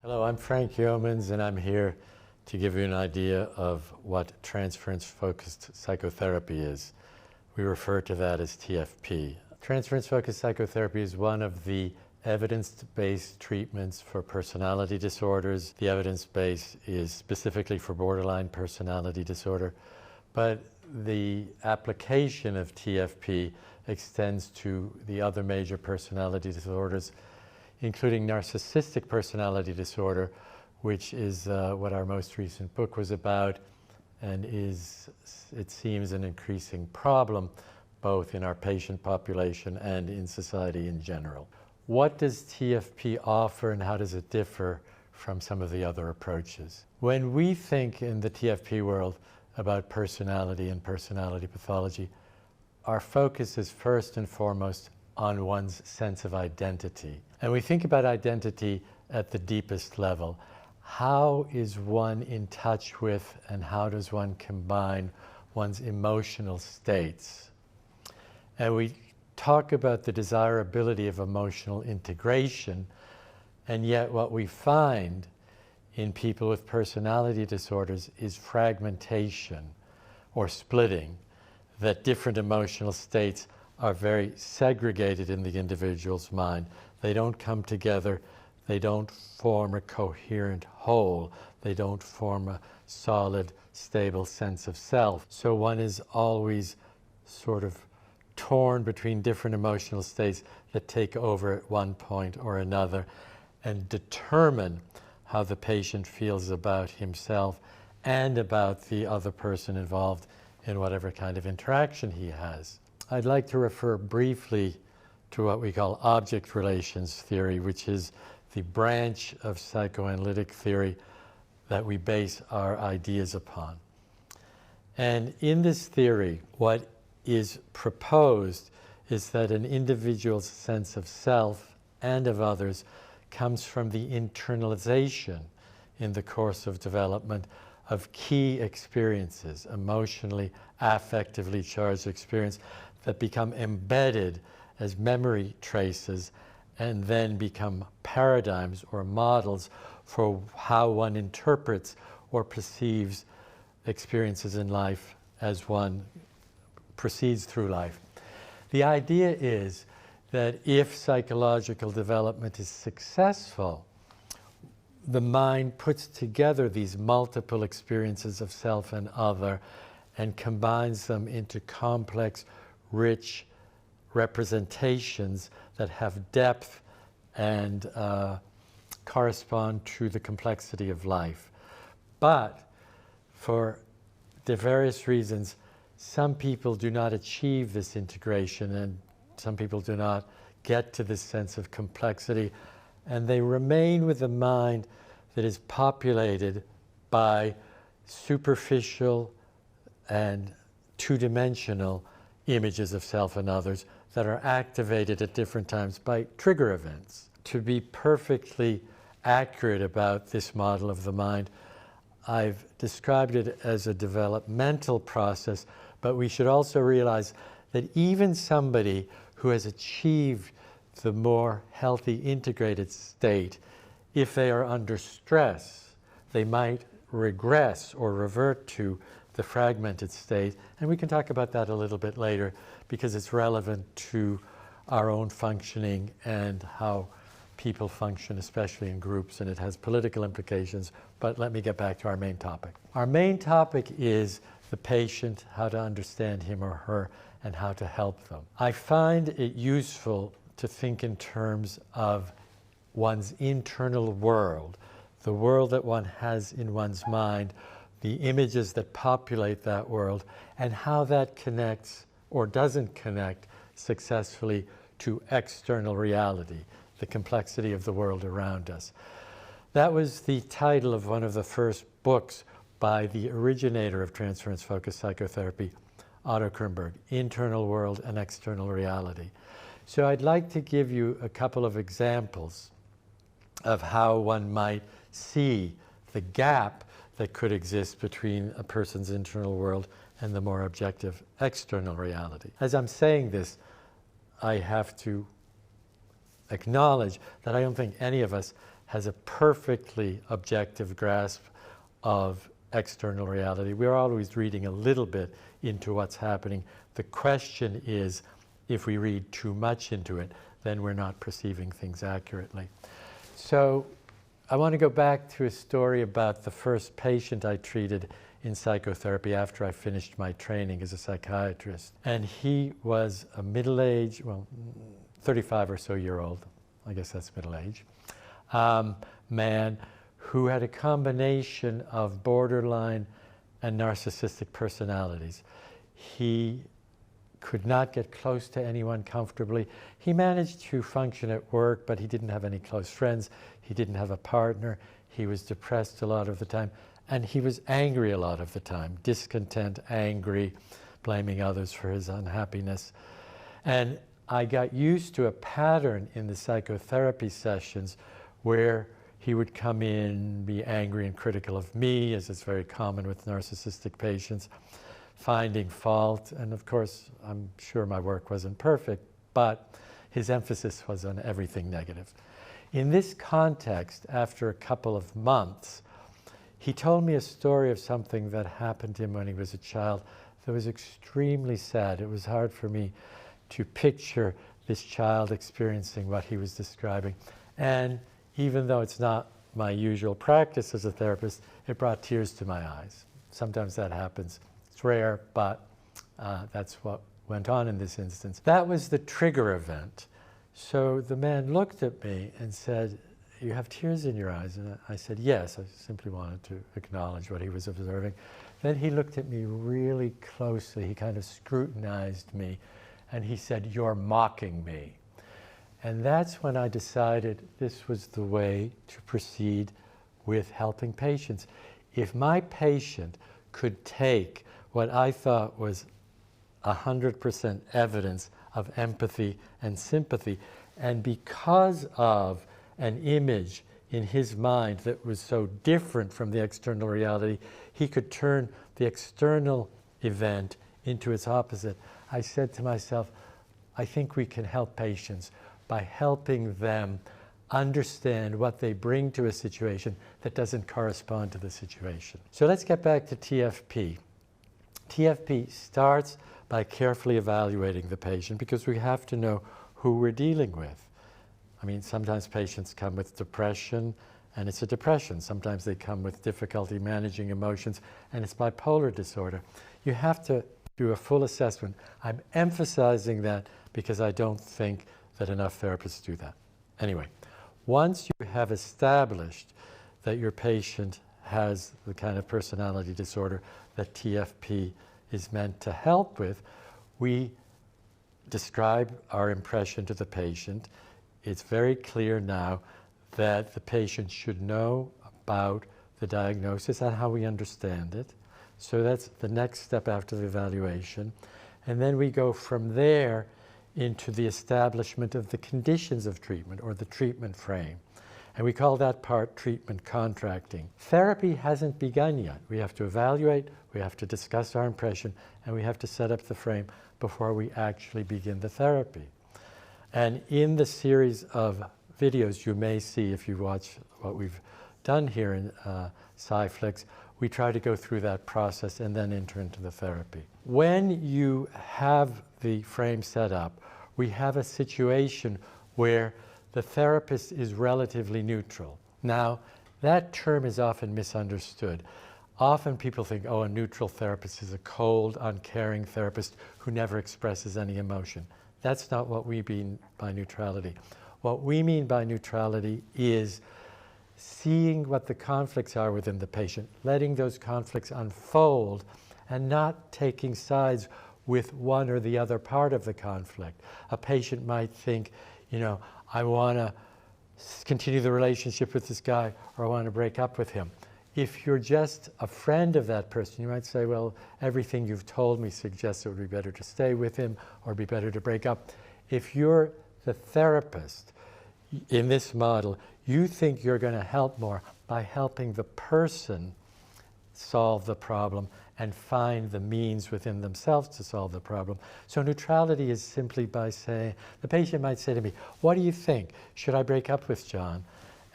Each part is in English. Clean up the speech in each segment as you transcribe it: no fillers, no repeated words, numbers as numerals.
Hello, I'm Frank Yeomans, and I'm here to give you an idea of what Transference Focused Psychotherapy is. We refer to that as TFP. Transference Focused Psychotherapy is one of the evidence-based treatments for personality disorders. The evidence base is specifically for borderline personality disorder, but the application of TFP extends to the other major personality disorders, including narcissistic personality disorder, which is what our most recent book was about, and is, it seems, an increasing problem both in our patient population and in society in general. What does TFP offer, and how does it differ from some of the other approaches? When we think in the TFP world about personality and personality pathology, our focus is first and foremost on one's sense of identity. And we think about identity at the deepest level. How is one in touch with, and how does one combine one's emotional states? And we talk about the desirability of emotional integration, and yet what we find in people with personality disorders is fragmentation or splitting, that different emotional states are very segregated in the individual's mind. They don't come together, they don't form a coherent whole, they don't form a solid, stable sense of self. So one is always sort of torn between different emotional states that take over at one point or another and determine how the patient feels about himself and about the other person involved in whatever kind of interaction he has. I'd like to refer briefly to what we call object relations theory, which is the branch of psychoanalytic theory that we base our ideas upon. And in this theory, what is proposed is that an individual's sense of self and of others comes from the internalization in the course of development of key experiences, emotionally, affectively charged experience, that become embedded as memory traces and then become paradigms or models for how one interprets or perceives experiences in life as one proceeds through life. The idea is that if psychological development is successful, the mind puts together these multiple experiences of self and other and combines them into complex, rich representations that have depth and correspond to the complexity of life. But for the various reasons, some people do not achieve this integration, and some people do not get to this sense of complexity, and they remain with a mind that is populated by superficial and two-dimensional images of self and others that are activated at different times by trigger events. To be perfectly accurate about this model of the mind, I've described it as a developmental process, but we should also realize that even somebody who has achieved the more healthy integrated state, if they are under stress, they might regress or revert to the fragmented state, and we can talk about that a little bit later because it's relevant to our own functioning and how people function, especially in groups, and it has political implications. But let me get back to our main topic. Our main topic is the patient, how to understand him or her, and how to help them. I find it useful to think in terms of one's internal world, the world that one has in one's mind, the images that populate that world, and how that connects or doesn't connect successfully to external reality, the complexity of the world around us. That was the title of one of the first books by the originator of Transference Focused Psychotherapy, Otto Kernberg, Internal World and External Reality. So I'd like to give you a couple of examples of how one might see the gap that could exist between a person's internal world and the more objective external reality. As I'm saying this, I have to acknowledge that I don't think any of us has a perfectly objective grasp of external reality. We're always reading a little bit into what's happening. The question is, if we read too much into it, then we're not perceiving things accurately. So I want to go back to a story about the first patient I treated in psychotherapy after I finished my training as a psychiatrist. And he was a middle-aged, well, 35 or so year old, I guess that's middle age, man who had a combination of borderline and narcissistic personalities. He could not get close to anyone comfortably. He managed to function at work, but he didn't have any close friends. He didn't have a partner. He was depressed a lot of the time. And he was angry a lot of the time, discontent, angry, blaming others for his unhappiness. And I got used to a pattern in the psychotherapy sessions where he would come in, be angry and critical of me, as is very common with narcissistic patients, finding fault. And of course, I'm sure my work wasn't perfect, but his emphasis was on everything negative. In this context, after a couple of months, he told me a story of something that happened to him when he was a child that was extremely sad. It was hard for me to picture this child experiencing what he was describing. And even though it's not my usual practice as a therapist, it brought tears to my eyes. Sometimes that happens. It's rare, but that's what went on in this instance. That was the trigger event. So the man looked at me and said, "You have tears in your eyes?" And I said, "Yes." I simply wanted to acknowledge what he was observing. Then he looked at me really closely. He kind of scrutinized me, and he said, "You're mocking me." And that's when I decided this was the way to proceed with helping patients. If my patient could take what I thought was 100% evidence of empathy and sympathy, and because of an image in his mind that was so different from the external reality, he could turn the external event into its opposite. I said to myself, I think we can help patients by helping them understand what they bring to a situation that doesn't correspond to the situation. So let's get back to TFP. TFP starts by carefully evaluating the patient because we have to know who we're dealing with. I mean, sometimes patients come with depression and it's a depression. Sometimes they come with difficulty managing emotions and it's bipolar disorder. You have to do a full assessment. I'm emphasizing that because I don't think that enough therapists do that. Anyway, once you have established that your patient has the kind of personality disorder that TFP is meant to help with, we describe our impression to the patient. It's very clear now that the patient should know about the diagnosis and how we understand it. So that's the next step after the evaluation. And then we go from there into the establishment of the conditions of treatment or the treatment frame. And we call that part treatment contracting. Therapy hasn't begun yet. We have to evaluate, we have to discuss our impression, and we have to set up the frame before we actually begin the therapy. And in the series of videos you may see if you watch what we've done here in Psyflix, we try to go through that process and then enter into the therapy. When you have the frame set up, we have a situation where the therapist is relatively neutral. Now, that term is often misunderstood. Often people think, oh, a neutral therapist is a cold, uncaring therapist who never expresses any emotion. That's not what we mean by neutrality. What we mean by neutrality is seeing what the conflicts are within the patient, letting those conflicts unfold, and not taking sides with one or the other part of the conflict. A patient might think, you know, I want to continue the relationship with this guy, or I want to break up with him. If you're just a friend of that person, you might say, well, everything you've told me suggests it would be better to stay with him or be better to break up. If you're the therapist in this model, you think you're going to help more by helping the person solve the problem and find the means within themselves to solve the problem. So neutrality is simply by saying, the patient might say to me, what do you think? Should I break up with John?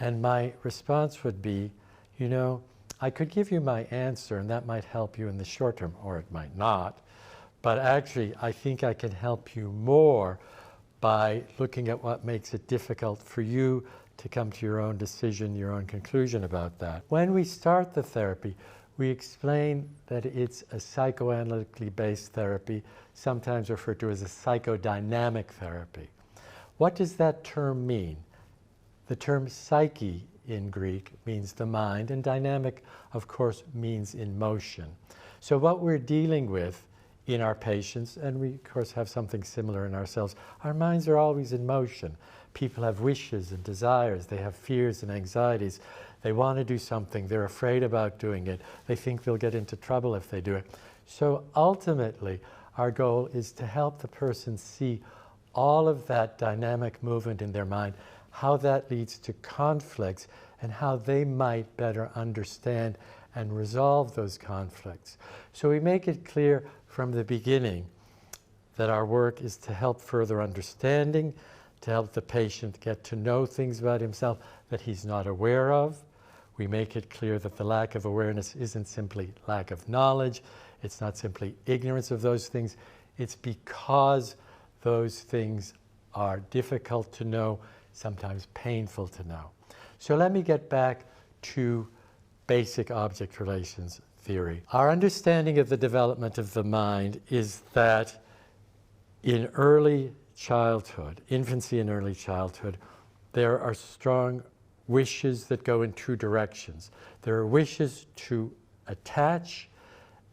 And my response would be, you know, I could give you my answer and that might help you in the short term, or it might not. But actually, I think I can help you more by looking at what makes it difficult for you to come to your own decision, your own conclusion about that. When we start the therapy, we explain that it's a psychoanalytically based therapy, sometimes referred to as a psychodynamic therapy. What does that term mean? The term psyche in Greek means the mind, and dynamic, of course, means in motion. So what we're dealing with in our patients, and we, of course, have something similar in ourselves, our minds are always in motion. People have wishes and desires. They have fears and anxieties. They want to do something. They're afraid about doing it. They think they'll get into trouble if they do it. So ultimately, our goal is to help the person see all of that dynamic movement in their mind, how that leads to conflicts, and how they might better understand and resolve those conflicts. So we make it clear from the beginning that our work is to help further understanding, to help the patient get to know things about himself that he's not aware of. We make it clear that the lack of awareness isn't simply lack of knowledge. It's not simply ignorance of those things. It's because those things are difficult to know, sometimes painful to know. So let me get back to basic object relations theory. Our understanding of the development of the mind is that in early childhood, infancy and early childhood, there are strong wishes that go in two directions. There are wishes to attach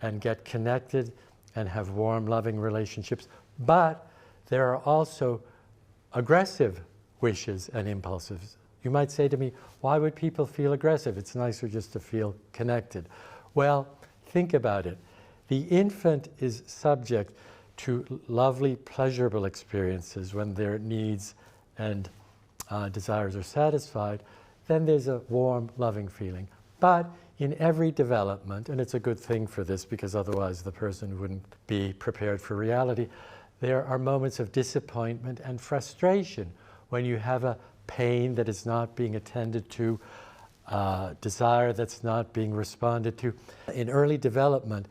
and get connected and have warm, loving relationships, but there are also aggressive wishes and impulses. You might say to me, why would people feel aggressive? It's nicer just to feel connected. Well, think about it. The infant is subject to lovely, pleasurable experiences when their needs and desires are satisfied. Then there's a warm, loving feeling. But in every development, and it's a good thing for this because otherwise the person wouldn't be prepared for reality, there are moments of disappointment and frustration when you have a pain that is not being attended to, desire that's not being responded to. In early development,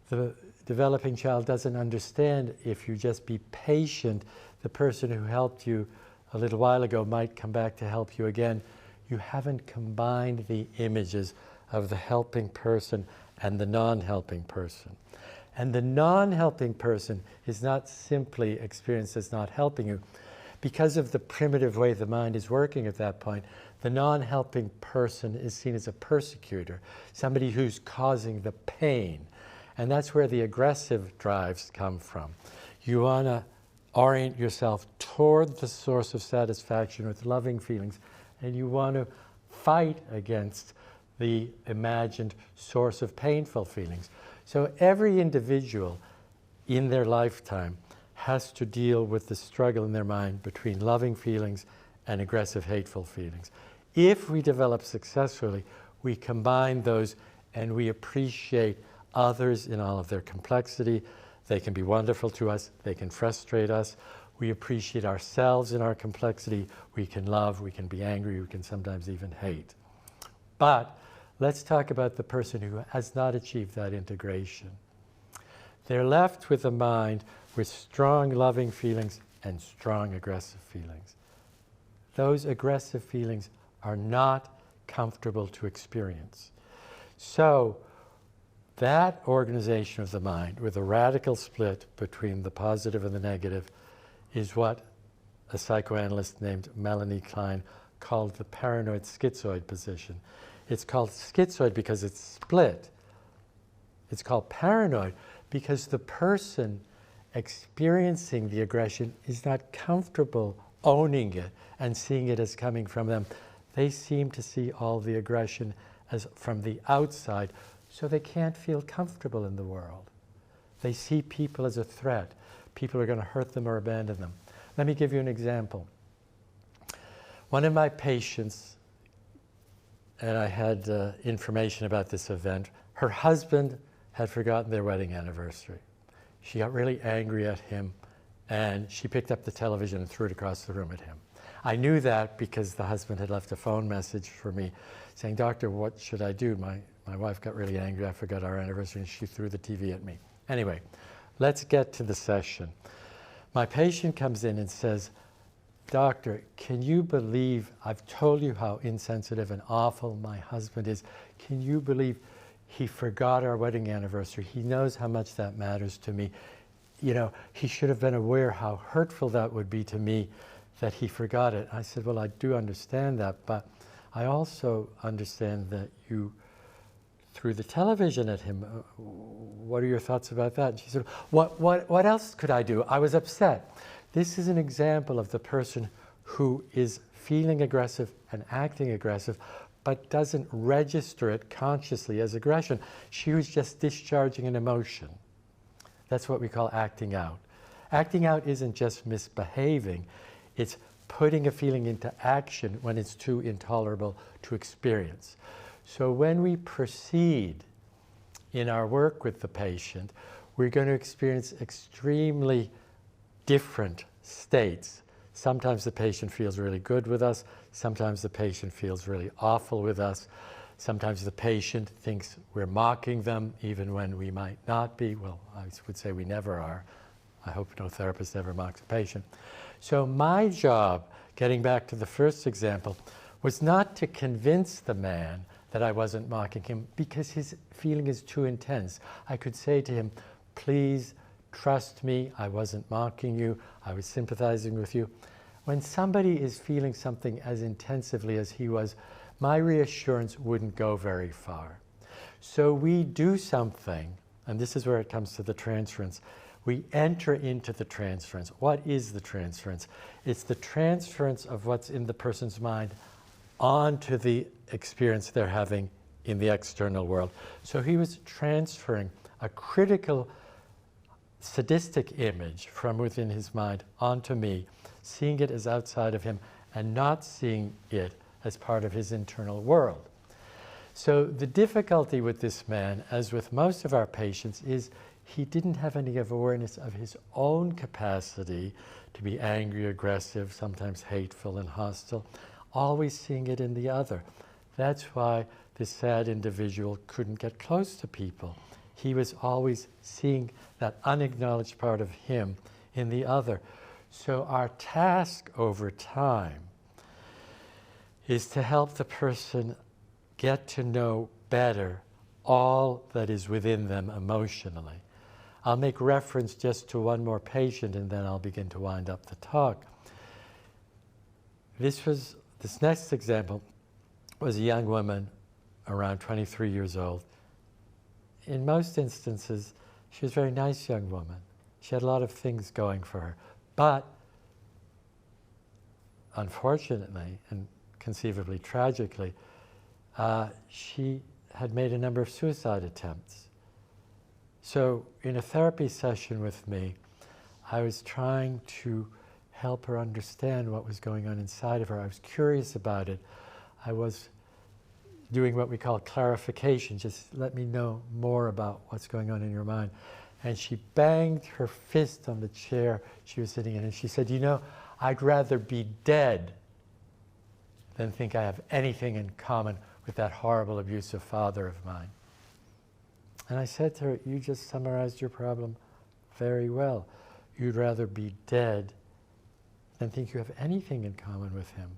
the developing child doesn't understand if you just be patient, the person who helped you a little while ago might come back to help you again. You haven't combined the images of the helping person and the non-helping person. And the non-helping person is not simply experienced as not helping you. Because of the primitive way the mind is working at that point, the non-helping person is seen as a persecutor, somebody who's causing the pain. And that's where the aggressive drives come from. You want to orient yourself toward the source of satisfaction with loving feelings, and you want to fight against the imagined source of painful feelings. So every individual in their lifetime has to deal with the struggle in their mind between loving feelings and aggressive, hateful feelings. If we develop successfully, we combine those and we appreciate others in all of their complexity. They can be wonderful to us, they can frustrate us. We appreciate ourselves in our complexity. We can love, we can be angry, we can sometimes even hate. But let's talk about the person who has not achieved that integration. They're left with a mind with strong loving feelings and strong aggressive feelings. Those aggressive feelings are not comfortable to experience. So that organization of the mind with a radical split between the positive and the negative is what a psychoanalyst named Melanie Klein called the paranoid schizoid position. It's called schizoid because it's split. It's called paranoid because the person experiencing the aggression is not comfortable owning it and seeing it as coming from them. They seem to see all the aggression as from the outside, so they can't feel comfortable in the world. They see people as a threat. People are going to hurt them or abandon them. Let me give you an example. One of my patients, and I had information about this event, her husband had forgotten their wedding anniversary. She got really angry at him, and she picked up the television and threw it across the room at him. I knew that because the husband had left a phone message for me saying, "Doctor, what should I do?" My wife got really angry. I forgot our anniversary and she threw the TV at me. Anyway, let's get to the session. My patient comes in and says, "Doctor, can you believe I've told you how insensitive and awful my husband is? Can you believe he forgot our wedding anniversary? He knows how much that matters to me. You know, he should have been aware how hurtful that would be to me that he forgot it." I said, "Well, I do understand that, but I also understand that you threw the television at him. What are your thoughts about that?" And she said, what else could I do? I was upset." This is an example of the person who is feeling aggressive and acting aggressive, but doesn't register it consciously as aggression. She was just discharging an emotion. That's what we call acting out. Acting out isn't just misbehaving, it's putting a feeling into action when it's too intolerable to experience. So when we proceed in our work with the patient, we're going to experience extremely different states. Sometimes the patient feels really good with us, sometimes the patient feels really awful with us, sometimes the patient thinks we're mocking them even when we might not be. Well, I would say we never are. I hope no therapist ever mocks a patient. So my job, getting back to the first example, was not to convince the man that I wasn't mocking him because his feeling is too intense. I could say to him, "Please trust me, I wasn't mocking you, I was sympathizing with you." When somebody is feeling something as intensively as he was, my reassurance wouldn't go very far. So we do something, and this is where it comes to the transference. We enter into the transference. What is the transference? It's the transference of what's in the person's mind onto the experience they're having in the external world. So he was transferring a critical sadistic image from within his mind onto me, seeing it as outside of him and not seeing it as part of his internal world. So the difficulty with this man, as with most of our patients, is he didn't have any awareness of his own capacity to be angry, aggressive, sometimes hateful and hostile, always seeing it in the other. That's why this sad individual couldn't get close to people. He was always seeing that unacknowledged part of him in the other. So our task over time is to help the person get to know better all that is within them emotionally. I'll make reference just to one more patient and then I'll begin to wind up the talk. This next example was a young woman around 23 years old. In most instances, she was a very nice young woman. She had a lot of things going for her. But unfortunately, and conceivably tragically, she had made a number of suicide attempts. So in a therapy session with me, I was trying to help her understand what was going on inside of her. I was curious about it. I was doing what we call clarification, just let me know more about what's going on in your mind. And she banged her fist on the chair she was sitting in and she said, "You know, I'd rather be dead than think I have anything in common with that horrible, abusive father of mine." And I said to her, "You just summarized your problem very well. You'd rather be dead than think you have anything in common with him.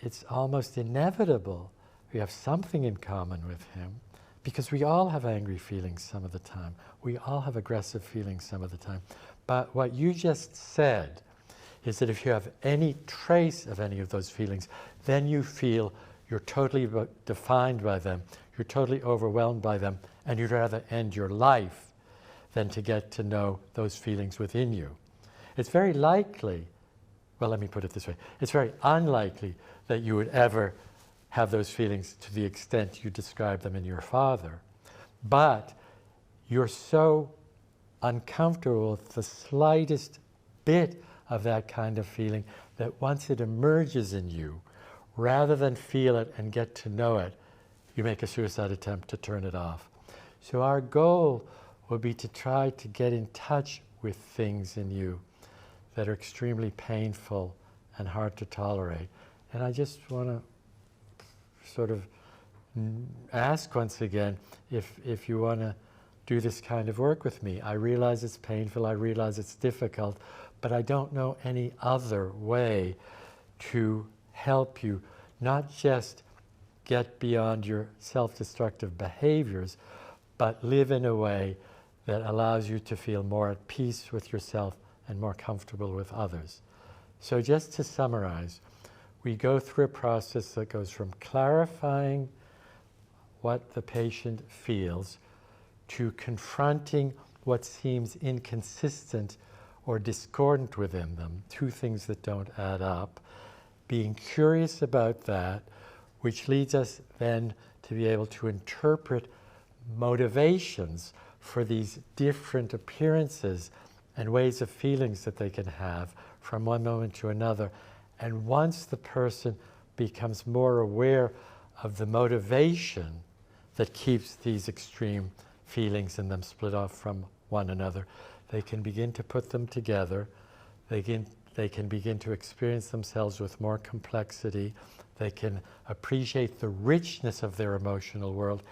It's almost inevitable we have something in common with him because we all have angry feelings some of the time. We all have aggressive feelings some of the time. But what you just said is that if you have any trace of any of those feelings, then you feel you're totally defined by them, you're totally overwhelmed by them, and you'd rather end your life than to get to know those feelings within you. It's very likely, well, let me put it this way, it's very unlikely that you would ever have those feelings to the extent you describe them in your father. But you're so uncomfortable with the slightest bit of that kind of feeling that once it emerges in you, rather than feel it and get to know it, you make a suicide attempt to turn it off. So our goal would be to try to get in touch with things in you that are extremely painful and hard to tolerate. And I just want to sort of ask once again if you want to do this kind of work with me. I realize it's painful, I realize it's difficult, but I don't know any other way to help you not just get beyond your self-destructive behaviors, but live in a way that allows you to feel more at peace with yourself and more comfortable with others. So just to summarize, we go through a process that goes from clarifying what the patient feels to confronting what seems inconsistent or discordant within them, two things that don't add up, being curious about that, which leads us then to be able to interpret motivations for these different appearances and ways of feelings that they can have from one moment to another. And once the person becomes more aware of the motivation that keeps these extreme feelings in them split off from one another, they can begin to put them together. They can begin to experience themselves with more complexity. They can appreciate the richness of their emotional world,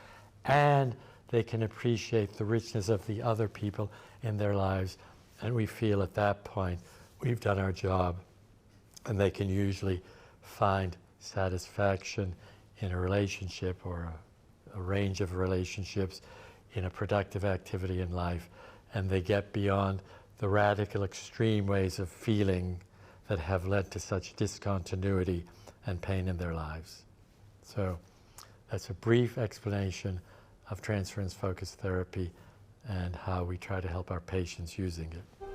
and they can appreciate the richness of the other people in their lives. And we feel at that point we've done our job, and they can usually find satisfaction in a relationship or a range of relationships, in a productive activity in life, and they get beyond the radical extreme ways of feeling that have led to such discontinuity and pain in their lives. So that's a brief explanation of transference focused therapy and how we try to help our patients using it.